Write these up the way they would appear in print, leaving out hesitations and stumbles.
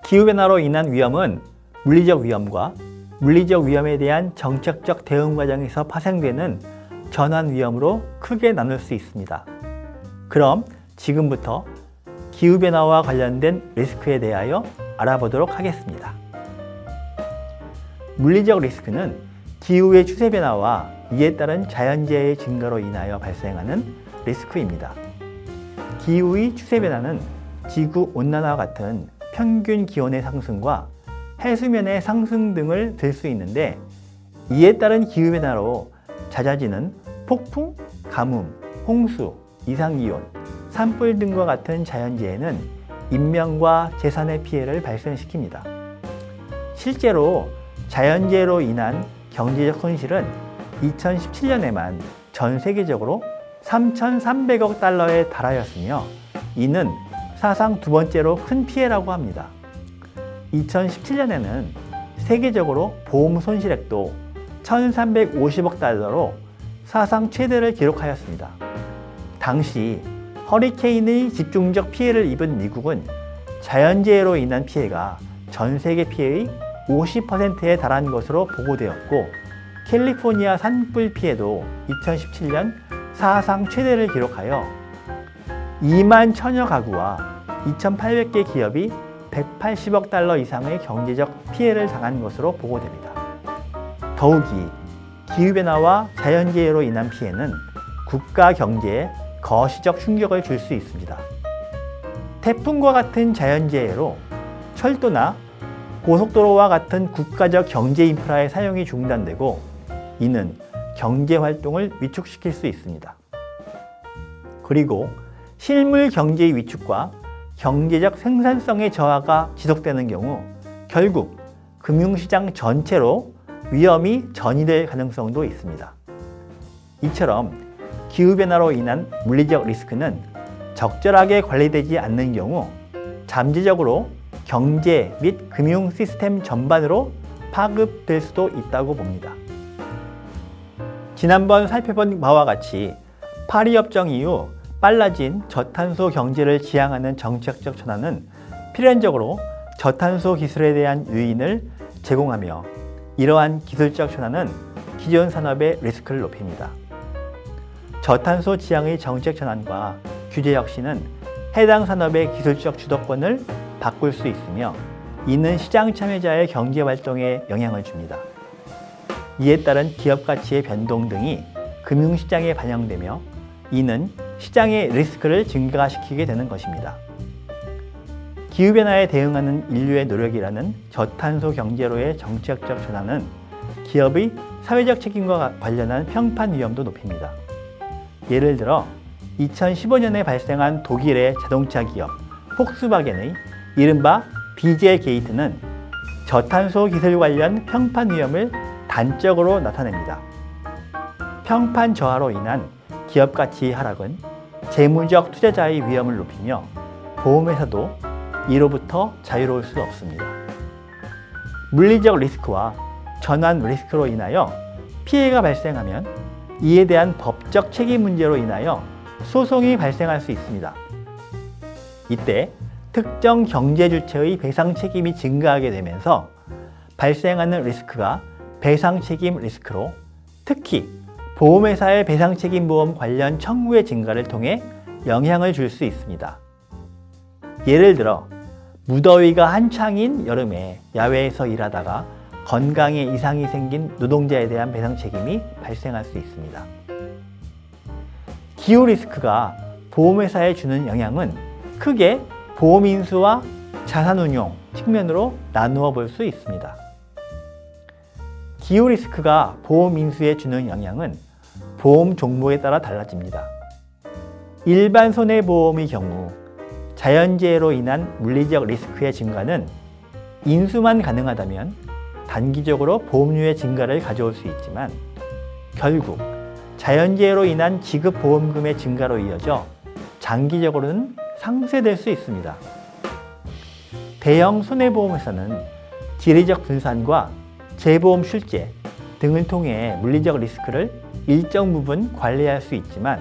기후변화로 인한 위험은 물리적 위험과 물리적 위험에 대한 정책적 대응 과정에서 파생되는 전환 위험으로 크게 나눌 수 있습니다. 그럼 지금부터 기후변화와 관련된 리스크에 대하여 알아보도록 하겠습니다. 물리적 리스크는 기후의 추세 변화와 이에 따른 자연재해의 증가로 인하여 발생하는 리스크입니다. 기후의 추세 변화는 지구 온난화와 같은 평균 기온의 상승과 해수면의 상승 등을 들 수 있는데, 이에 따른 기후변화로 잦아지는 폭풍, 가뭄, 홍수, 이상기온, 산불 등과 같은 자연재해는 인명과 재산의 피해를 발생시킵니다. 실제로 자연재해로 인한 경제적 손실은 2017년에만 전 세계적으로 3,300억 달러에 달하였으며, 이는 사상 두 번째로 큰 피해라고 합니다. 2017년에는 세계적으로 보험 손실액도 1,350억 달러로 사상 최대를 기록하였습니다. 당시 허리케인의 집중적 피해를 입은 미국은 자연재해로 인한 피해가 전 세계 피해의 50%에 달한 것으로 보고되었고, 캘리포니아 산불 피해도 2017년 사상 최대를 기록하여 2만 천여 가구와 2,800개 기업이 180억 달러 이상의 경제적 피해를 당한 것으로 보고됩니다. 더욱이 기후변화와 자연재해로 인한 피해는 국가 경제에 거시적 충격을 줄 수 있습니다. 태풍과 같은 자연재해로 철도나 고속도로와 같은 국가적 경제 인프라의 사용이 중단되고, 이는 경제 활동을 위축시킬 수 있습니다. 그리고 실물 경제의 위축과 경제적 생산성의 저하가 지속되는 경우 결국 금융시장 전체로 위험이 전이될 가능성도 있습니다. 이처럼 기후변화로 인한 물리적 리스크는 적절하게 관리되지 않는 경우 잠재적으로 경제 및 금융 시스템 전반으로 파급될 수도 있다고 봅니다. 지난번 살펴본 바와 같이 파리협정 이후 빨라진 저탄소 경제를 지향하는 정책적 전환은 필연적으로 저탄소 기술에 대한 유인을 제공하며, 이러한 기술적 전환은 기존 산업의 리스크를 높입니다. 저탄소 지향의 정책 전환과 규제 혁신은 해당 산업의 기술적 주도권을 바꿀 수 있으며, 이는 시장 참여자의 경제 활동에 영향을 줍니다. 이에 따른 기업 가치의 변동 등이 금융시장에 반영되며, 이는 시장의 리스크를 증가시키게 되는 것입니다. 기후변화에 대응하는 인류의 노력이라는 저탄소 경제로의 정책적 전환은 기업의 사회적 책임과 관련한 평판 위험도 높입니다. 예를 들어 2015년에 발생한 독일의 자동차 기업 폭스바겐의 이른바 디젤 게이트는 저탄소 기술 관련 평판 위험을 단적으로 나타냅니다. 평판 저하로 인한 기업 가치 하락은 재무적 투자자의 위험을 높이며, 보험회사도 이로부터 자유로울 수 없습니다. 물리적 리스크와 전환 리스크로 인하여 피해가 발생하면 이에 대한 법적 책임 문제로 인하여 소송이 발생할 수 있습니다. 이때 특정 경제 주체의 배상 책임이 증가하게 되면서 발생하는 리스크가 배상 책임 리스크로, 특히 보험회사의 배상책임보험 관련 청구의 증가를 통해 영향을 줄 수 있습니다. 예를 들어 무더위가 한창인 여름에 야외에서 일하다가 건강에 이상이 생긴 노동자에 대한 배상책임이 발생할 수 있습니다. 기후 리스크가 보험회사에 주는 영향은 크게 보험인수와 자산운용 측면으로 나누어 볼 수 있습니다. 기후 리스크가 보험 인수에 주는 영향은 보험 종목에 따라 달라집니다. 일반 손해보험의 경우 자연재해로 인한 물리적 리스크의 증가는 인수만 가능하다면 단기적으로 보험료의 증가를 가져올 수 있지만, 결국 자연재해로 인한 지급 보험금의 증가로 이어져 장기적으로는 상쇄될 수 있습니다. 대형 손해보험회사는 지리적 분산과 재보험 출제 등을 통해 물리적 리스크를 일정 부분 관리할 수 있지만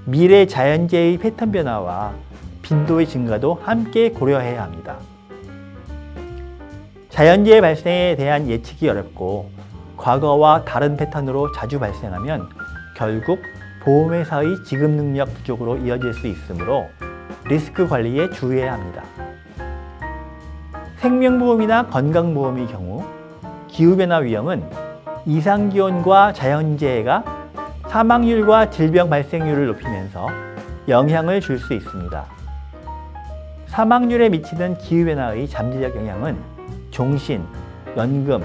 미래 자연재해의 패턴 변화와 빈도의 증가도 함께 고려해야 합니다. 자연재해 발생에 대한 예측이 어렵고 과거와 다른 패턴으로 자주 발생하면 결국 보험회사의 지급 능력 부족으로 이어질 수 있으므로 리스크 관리에 주의해야 합니다. 생명보험이나 건강보험의 경우 기후변화 위험은 이상기온과 자연재해가 사망률과 질병 발생률을 높이면서 영향을 줄 수 있습니다. 사망률에 미치는 기후변화의 잠재적 영향은 종신, 연금,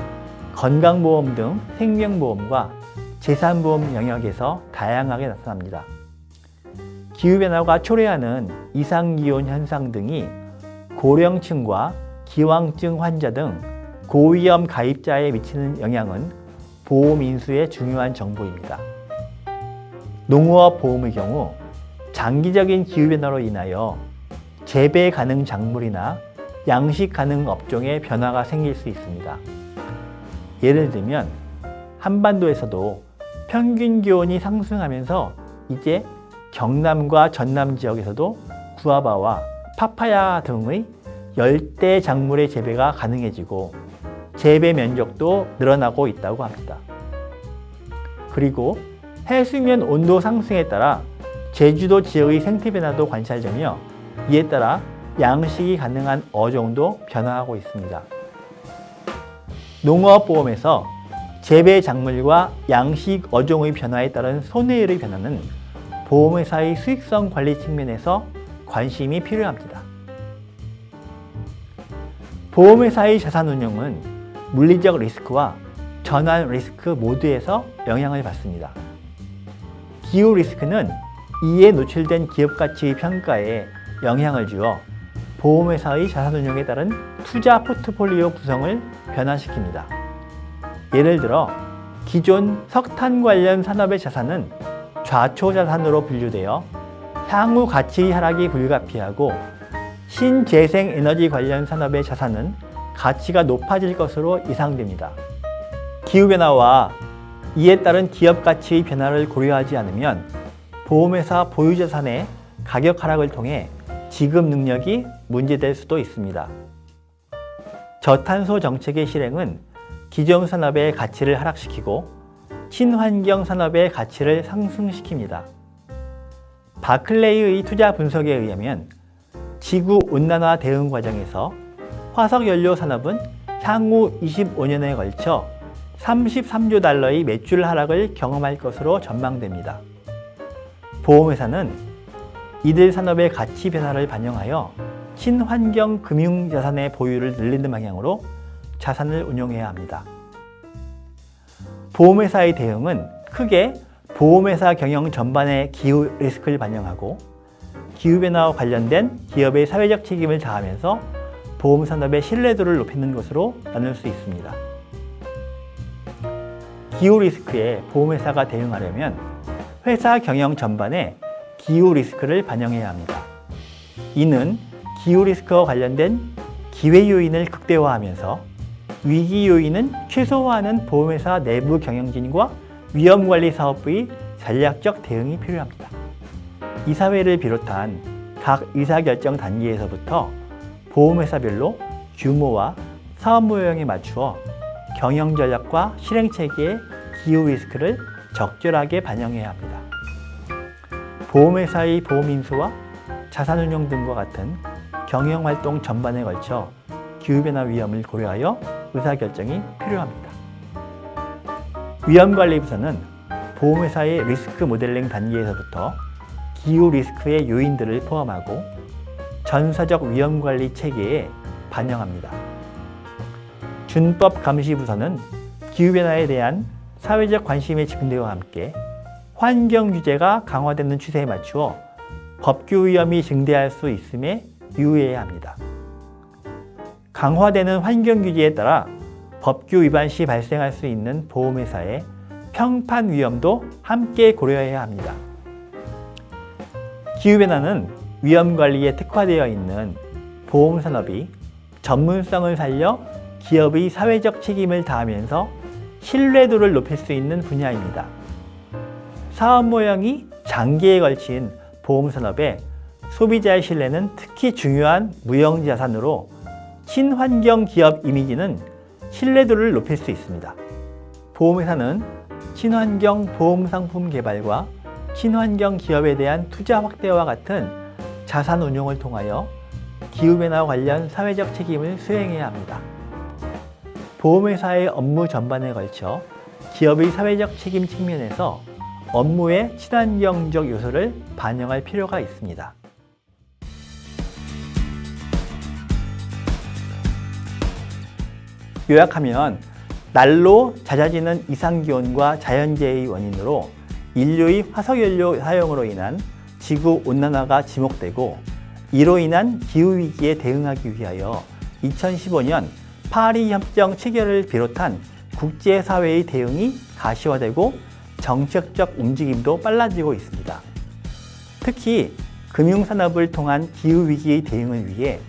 건강보험 등 생명보험과 재산보험 영역에서 다양하게 나타납니다. 기후변화가 초래하는 이상기온 현상 등이 고령층과 기왕증 환자 등 고위험 가입자에 미치는 영향은 보험 인수의 중요한 정보입니다. 농업 보험의 경우 장기적인 기후변화로 인하여 재배 가능 작물이나 양식 가능 업종에 변화가 생길 수 있습니다. 예를 들면 한반도에서도 평균 기온이 상승하면서 이제 경남과 전남 지역에서도 구아바와 파파야 등의 열대 작물의 재배가 가능해지고 재배 면적도 늘어나고 있다고 합니다. 그리고 해수면 온도 상승에 따라 제주도 지역의 생태 변화도 관찰되며 이에 따라 양식이 가능한 어종도 변화하고 있습니다. 농업보험에서 재배 작물과 양식 어종의 변화에 따른 손해율의 변화는 보험회사의 수익성 관리 측면에서 관심이 필요합니다. 보험회사의 자산운용은 물리적 리스크와 전환 리스크 모두에서 영향을 받습니다. 기후 리스크는 이에 노출된 기업 가치의 평가에 영향을 주어 보험회사의 자산운용에 따른 투자 포트폴리오 구성을 변화시킵니다. 예를 들어 기존 석탄 관련 산업의 자산은 좌초자산으로 분류되어 향후 가치 하락이 불가피하고 신재생 에너지 관련 산업의 자산은 가치가 높아질 것으로 예상됩니다. 기후변화와 이에 따른 기업 가치의 변화를 고려하지 않으면 보험회사 보유자산의 가격 하락을 통해 지급 능력이 문제될 수도 있습니다. 저탄소 정책의 실행은 기존 산업의 가치를 하락시키고 친환경 산업의 가치를 상승시킵니다. 바클레이의 투자 분석에 의하면 지구 온난화 대응 과정에서 화석연료 산업은 향후 25년에 걸쳐 33조 달러의 매출 하락을 경험할 것으로 전망됩니다. 보험회사는 이들 산업의 가치 변화를 반영하여 친환경 금융자산의 보유를 늘리는 방향으로 자산을 운용해야 합니다. 보험회사의 대응은 크게 보험회사 경영 전반의 기후 리스크를 반영하고 기후변화와 관련된 기업의 사회적 책임을 다하면서 보험산업의 신뢰도를 높이는 것으로 나눌 수 있습니다. 기후 리스크에 보험회사가 대응하려면 회사 경영 전반에 기후 리스크를 반영해야 합니다. 이는 기후 리스크와 관련된 기회 요인을 극대화하면서 위기 요인은 최소화하는 보험회사 내부 경영진과 위험관리 사업부의 전략적 대응이 필요합니다. 이사회를 비롯한 각 의사결정 단계에서부터 보험회사별로 규모와 사업 모형에 맞추어 경영 전략과 실행 체계의 기후 리스크를 적절하게 반영해야 합니다. 보험회사의 보험인수와 자산운용 등과 같은 경영활동 전반에 걸쳐 기후변화 위험을 고려하여 의사결정이 필요합니다. 위험관리부서는 보험회사의 리스크 모델링 단계에서부터 기후 리스크의 요인들을 포함하고 전사적 위험관리 체계에 반영합니다. 준법감시부서는 기후변화에 대한 사회적 관심의 증대와 함께 환경 규제가 강화되는 추세에 맞추어 법규 위험이 증대할 수 있음에 유의해야 합니다. 강화되는 환경 규제에 따라 법규 위반 시 발생할 수 있는 보험회사의 평판 위험도 함께 고려해야 합니다. 기후변화는 위험관리에 특화되어 있는 보험산업이 전문성을 살려 기업의 사회적 책임을 다하면서 신뢰도를 높일 수 있는 분야입니다. 사업 모형이 장기에 걸친 보험산업에 소비자의 신뢰는 특히 중요한 무형자산으로 친환경 기업 이미지는 신뢰도를 높일 수 있습니다. 보험회사는 친환경 보험 상품 개발과 친환경 기업에 대한 투자 확대와 같은 자산 운용을 통하여 기후변화 관련 사회적 책임을 수행해야 합니다. 보험회사의 업무 전반에 걸쳐 기업의 사회적 책임 측면에서 업무의 친환경적 요소를 반영할 필요가 있습니다. 요약하면 날로 잦아지는 이상기온과 자연재해의 원인으로 인류의 화석연료 사용으로 인한 지구온난화가 지목되고 이로 인한 기후위기에 대응하기 위하여 2015년 파리협정 체결을 비롯한 국제사회의 대응이 가시화되고 정책적 움직임도 빨라지고 있습니다. 특히 금융산업을 통한 기후위기의 대응을 위해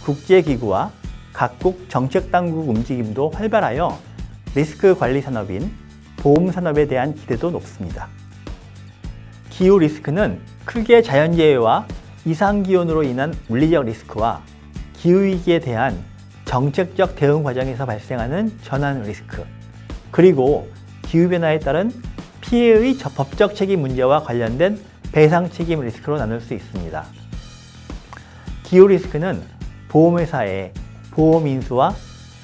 국제기구와 각국 정책당국 움직임도 활발하여 리스크 관리 산업인 보험산업에 대한 기대도 높습니다. 기후 리스크는 크게 자연재해와 이상기온으로 인한 물리적 리스크와 기후위기에 대한 정책적 대응 과정에서 발생하는 전환 리스크, 그리고 기후변화에 따른 피해의 법적 책임 문제와 관련된 배상 책임 리스크로 나눌 수 있습니다. 기후 리스크는 보험회사의 보험 인수와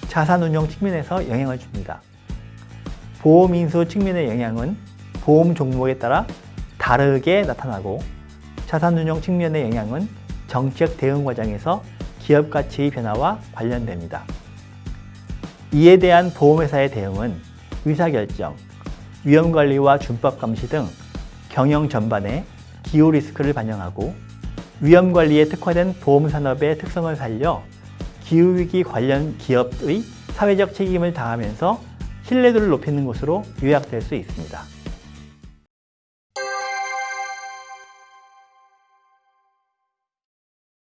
자산 운용 측면에서 영향을 줍니다. 보험 인수 측면의 영향은 보험 종목에 따라 다르게 나타나고 자산 운용 측면의 영향은 정책 대응 과정에서 기업 가치의 변화와 관련됩니다. 이에 대한 보험회사의 대응은 의사결정, 위험관리와 준법 감시 등 경영 전반에 기후 리스크를 반영하고 위험관리에 특화된 보험산업의 특성을 살려 기후위기 관련 기업의 사회적 책임을 다하면서 신뢰도를 높이는 것으로 요약될 수 있습니다.